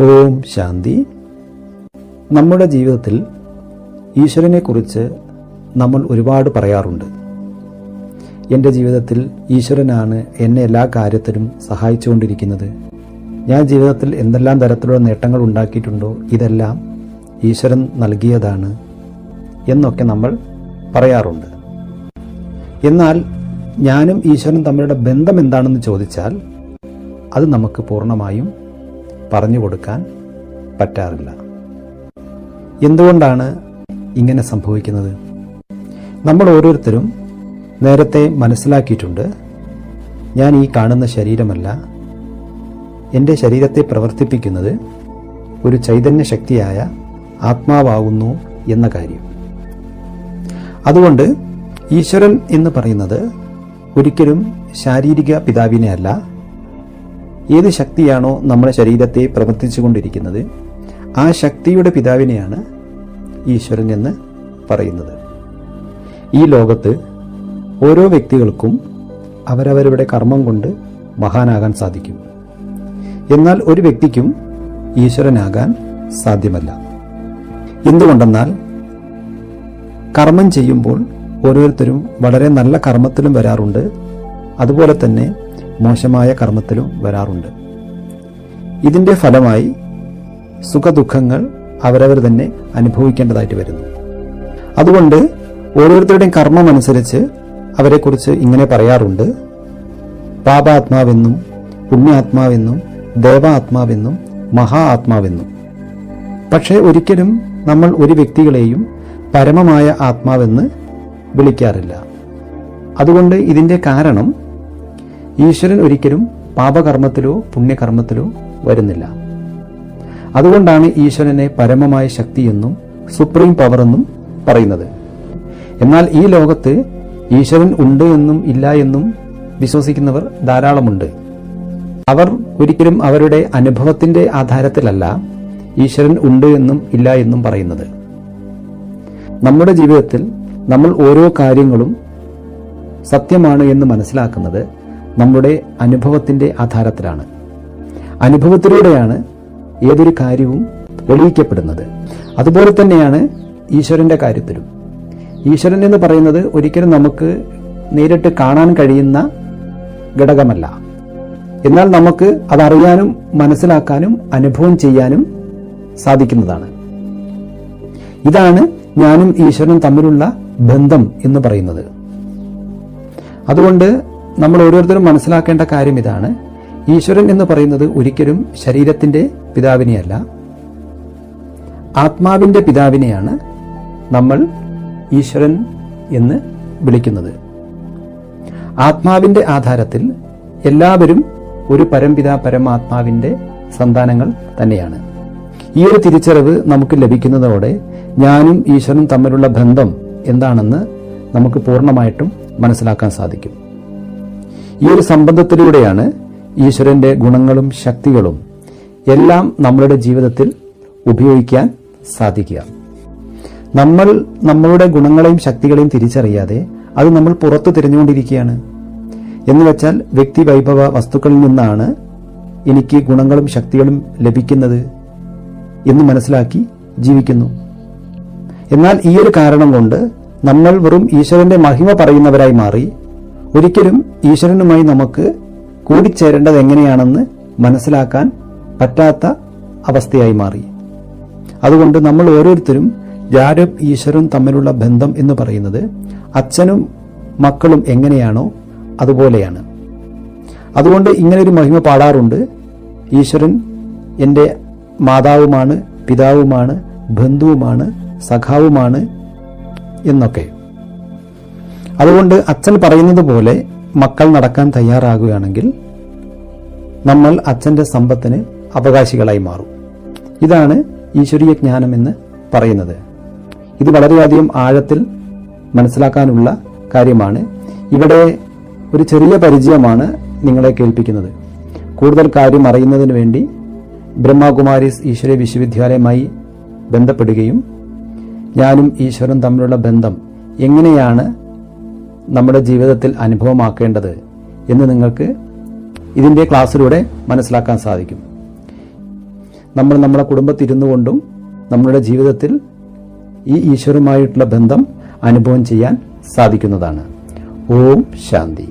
ഓം ശാന്തി. നമ്മുടെ ജീവിതത്തിൽ ഈശ്വരനെക്കുറിച്ച് നമ്മൾ ഒരുപാട് പറയാറുണ്ട്. എൻ്റെ ജീവിതത്തിൽ ഈശ്വരനാണ് എന്നെ എല്ലാ കാര്യത്തിലും സഹായിച്ചുകൊണ്ടിരിക്കുന്നത്. ഞാൻ ജീവിതത്തിൽ എന്തെല്ലാം തരത്തിലുള്ള നേട്ടങ്ങൾ ഉണ്ടാക്കിയിട്ടുണ്ടോ ഇതെല്ലാം ഈശ്വരൻ നൽകിയതാണ് എന്നൊക്കെ നമ്മൾ പറയാറുണ്ട്. എന്നാൽ ഞാനും ഈശ്വരൻ തമ്മിലുള്ള ബന്ധം എന്താണെന്ന് ചോദിച്ചാൽ അത് നമുക്ക് പൂർണ്ണമായും പറഞ്ഞു കൊടുക്കാൻ പറ്റാറില്ല. എന്തുകൊണ്ടാണ് ഇങ്ങനെ സംഭവിക്കുന്നത്? നമ്മൾ ഓരോരുത്തരും നേരത്തെ മനസ്സിലാക്കിയിട്ടുണ്ട്, ഞാൻ ഈ കാണുന്ന ശരീരമല്ല, എൻ്റെ ശരീരത്തെ പ്രവർത്തിപ്പിക്കുന്നത് ഒരു ചൈതന്യ ശക്തിയായ ആത്മാവാകുന്നു എന്ന കാര്യം. അതുകൊണ്ട് ഈശ്വരൻ എന്ന് പറയുന്നത് ഒരിക്കലും ശാരീരിക പിതാവിനെ അല്ല, ഏത് ശക്തിയാണോ നമ്മുടെ ശരീരത്തെ പ്രവർത്തിച്ചുകൊണ്ടിരിക്കുന്നത് ആ ശക്തിയുടെ പിതാവിനെയാണ് ഈശ്വരൻ എന്ന് പറയുന്നത്. ഈ ലോകത്ത് ഓരോ വ്യക്തികൾക്കും അവരവരുടെ കർമ്മം കൊണ്ട് മഹാനാകാൻ സാധിക്കും. എന്നാൽ ഒരു വ്യക്തിക്കും ഈശ്വരനാകാൻ സാധ്യമല്ല. എന്തുകൊണ്ടെന്നാൽ കർമ്മം ചെയ്യുമ്പോൾ ഓരോരുത്തരും വളരെ നല്ല കർമ്മത്തിലും വരാറുണ്ട്, അതുപോലെ തന്നെ മോശമായ കർമ്മത്തിലും വരാറുണ്ട്. ഇതിൻ്റെ ഫലമായി സുഖദുഃഖങ്ങൾ അവരവർ തന്നെ അനുഭവിക്കേണ്ടതായിട്ട് വരുന്നു. അതുകൊണ്ട് ഓരോരുത്തരുടെയും കർമ്മം അനുസരിച്ച് അവരെക്കുറിച്ച് ഇങ്ങനെ പറയാറുണ്ട്, പാപാത്മാവെന്നും പുണ്യാത്മാവെന്നും ദേവാത്മാവെന്നും മഹാ ആത്മാവെന്നും. പക്ഷേ ഒരിക്കലും നമ്മൾ ഒരു വ്യക്തികളെയും പരമമായ ആത്മാവെന്ന് വിളിക്കാറില്ല. അതുകൊണ്ട് ഇതിൻ്റെ കാരണം ഈശ്വരൻ ഒരിക്കലും പാപകർമ്മത്തിലോ പുണ്യകർമ്മത്തിലോ വരുന്നില്ല. അതുകൊണ്ടാണ് ഈശ്വരനെ പരമമായ ശക്തിയെന്നും സുപ്രീം പവർ എന്നും പറയുന്നത്. എന്നാൽ ഈ ലോകത്ത് ഈശ്വരൻ ഉണ്ട് എന്നും ഇല്ല എന്നും വിശ്വസിക്കുന്നവർ ധാരാളമുണ്ട്. അവർ ഒരിക്കലും അവരുടെ അനുഭവത്തിന്റെ ആധാരത്തിലല്ല ഈശ്വരൻ ഉണ്ട് എന്നും ഇല്ല എന്നും പറയുന്നത്. നമ്മുടെ ജീവിതത്തിൽ നമ്മൾ ഓരോ കാര്യങ്ങളും സത്യമാണ് എന്ന് മനസ്സിലാക്കുന്നത് നമ്മുടെ അനുഭവത്തിന്റെ ആധാരത്തിലാണ്. അനുഭവത്തിലൂടെയാണ് ഏതൊരു കാര്യവും തെളിയിക്കപ്പെടുന്നത്. അതുപോലെ തന്നെയാണ് ഈശ്വരന്റെ കാര്യത്തിലും. ഈശ്വരൻ എന്ന് പറയുന്നത് ഒരിക്കലും നമുക്ക് നേരിട്ട് കാണാൻ കഴിയുന്ന ഘടകമല്ല. എന്നാൽ നമുക്ക് അതറിയാനും മനസ്സിലാക്കാനും അനുഭവം ചെയ്യാനും സാധിക്കുന്നതാണ്. ഇതാണ് ഞാനും ഈശ്വരനും തമ്മിലുള്ള ബന്ധം എന്ന് പറയുന്നത്. അതുകൊണ്ട് നമ്മൾ ഓരോരുത്തരും മനസ്സിലാക്കേണ്ട കാര്യം ഇതാണ്, ഈശ്വരൻ എന്ന് പറയുന്നത് ഒരിക്കലും ശരീരത്തിന്റെ പിതാവിനെയല്ല, ആത്മാവിന്റെ പിതാവിനെയാണ് നമ്മൾ ഈശ്വരൻ എന്ന് വിളിക്കുന്നത്. ആത്മാവിന്റെ ആധാരത്തിൽ എല്ലാവരും ഒരു പരംപിത പരമാത്മാവിന്റെ സന്താനങ്ങൾ തന്നെയാണ്. ഈ ഒരു തിരിച്ചറിവ് നമുക്ക് ലഭിക്കുന്നതോടെ ഞാനും ഈശ്വരനും തമ്മിലുള്ള ബന്ധം എന്താണെന്ന് നമുക്ക് പൂർണ്ണമായിട്ടും മനസ്സിലാക്കാൻ സാധിക്കും. ഈ ഒരു സംബന്ധത്തിലൂടെയാണ് ഈശ്വരന്റെ ഗുണങ്ങളും ശക്തികളും എല്ലാം നമ്മളുടെ ജീവിതത്തിൽ ഉപയോഗിക്കാൻ സാധിക്കുക. നമ്മൾ നമ്മളുടെ ഗുണങ്ങളെയും ശക്തികളെയും തിരിച്ചറിയാതെ അത് നമ്മൾ പുറത്തു തിരഞ്ഞുകൊണ്ടിരിക്കുകയാണ്. എന്ന് വെച്ചാൽ വ്യക്തി വൈഭവ വസ്തുക്കളിൽ നിന്നാണ് എനിക്ക് ഗുണങ്ങളും ശക്തികളും ലഭിക്കുന്നത് എന്ന് മനസ്സിലാക്കി ജീവിക്കുന്നു. എന്നാൽ ഈ ഒരു കാരണം കൊണ്ട് നമ്മൾ വെറും ഈശ്വരന്റെ മഹിമ പറയുന്നവരായി മാറി ഒരിക്കലും ഈശ്വരനുമായി നമുക്ക് കൂടിച്ചേരേണ്ടത് എങ്ങനെയാണെന്ന് മനസ്സിലാക്കാൻ പറ്റാത്ത അവസ്ഥയായി മാറി. അതുകൊണ്ട് നമ്മൾ ഓരോരുത്തരും ഞാനും ഈശ്വരനും തമ്മിലുള്ള ബന്ധം എന്ന് പറയുന്നത് അച്ഛനും മക്കളും എങ്ങനെയാണോ അതുപോലെയാണ്. അതുകൊണ്ട് ഇങ്ങനൊരു മഹിമ പാടാറുണ്ട്, ഈശ്വരൻ എൻ്റെ മാതാവുമാണ്, പിതാവുമാണ്, ബന്ധുവുമാണ്, സഖാവുമാണ് എന്നൊക്കെ. അതുകൊണ്ട് അച്ഛൻ പറയുന്നത് പോലെ മക്കൾ നടക്കാൻ തയ്യാറാകുകയാണെങ്കിൽ നമ്മൾ അച്ഛന്റെ സമ്പത്തിന് അവകാശികളായി മാറും. ഇതാണ് ഈശ്വരീയ ജ്ഞാനം എന്ന് പറയുന്നത്. ഇത് വളരെയധികം ആഴത്തിൽ മനസ്സിലാക്കാനുള്ള കാര്യമാണ്. ഇവിടെ ഒരു ചെറിയ പരിചയമാണ് നിങ്ങളെ കേൾപ്പിക്കുന്നത്. കൂടുതൽ കാര്യം അറിയുന്നതിന് വേണ്ടി ബ്രഹ്മകുമാരീസ് ഈശ്വരീയ വിശ്വവിദ്യാലയമായി ബന്ധപ്പെടുകയും ഞാനും ഈശ്വരനും തമ്മിലുള്ള ബന്ധം എങ്ങനെയാണ് നമ്മുടെ ജീവിതത്തിൽ അനുഭവമാക്കേണ്ടത് എന്ന് നിങ്ങൾക്ക് ഇതിൻ്റെ ക്ലാസ്സിലൂടെ മനസ്സിലാക്കാൻ സാധിക്കും. നമ്മൾ നമ്മുടെ കുടുംബത്തിരുന്നു കൊണ്ടും നമ്മളുടെ ജീവിതത്തിൽ ഈ ഈശ്വരുമായിട്ടുള്ള ബന്ധം അനുഭവം ചെയ്യാൻ സാധിക്കുന്നതാണ്. ഓം ശാന്തി.